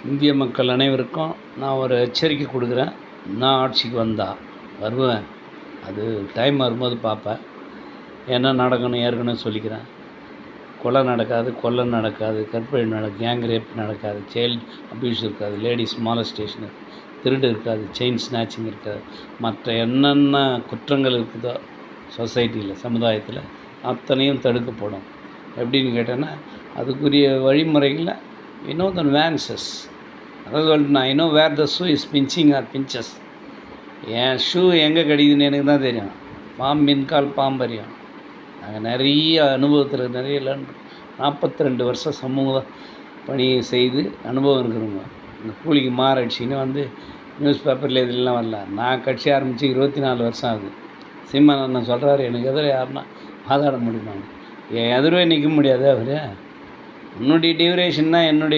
இந்திய மக்கள் அனைவருக்கும் நான் ஒரு எச்சரிக்கை கொடுக்குறேன். நான் ஆட்சிக்கு வருவேன். அது டைம் வரும்போது பார்ப்பேன். என்ன நடக்கணும் ஏற்கனவே சொல்லிக்கிறேன். கொலை நடக்காது, கொள்ளை நடக்காது, கற்பழிப்பு கேங் ரேப் நடக்காது, சைல்டு அப்யூஸ் இருக்காது, லேடிஸ் மாலஸ்டேஷன், திருடு இருக்காது, செயின் ஸ்நாச்சிங் இருக்காது. மற்ற என்னென்ன குற்றங்கள் இருக்குதோ சொசைட்டியில், சமுதாயத்தில் அத்தனையும் தடுக்கப்படும். எப்படின்னு கேட்டேன்னா, அதுக்குரிய வழிமுறைகளில் த nuances. அதாவது சொல்லிட்டு I know where the shoe is pinching or pinches. என் ஷூ எங்கே கிடைக்குதுன்னு எனக்கு தான் தெரியும். மின்கால் பாம்பறியும். நாங்கள் நிறைய அனுபவத்தில் நிறைய 42 வருஷம் சமூக பணியை செய்து அனுபவம் இருக்கிறவங்க. இந்த கூலிக்கு மாரடிச்சின்னு நியூஸ் பேப்பரில் இதெல்லாம் வரல. நான் கட்சி ஆரம்பித்து 24 வருஷம் ஆகுது. சீமான் அண்ணன் சொல்கிறாரு, எனக்கு எதிர யாருன்னா வாதாட முடியுமான்னு. என் எதிரவே நிற்க முடியாது அவர். உன்னுடைய டியூரேஷன்னா என்னுடைய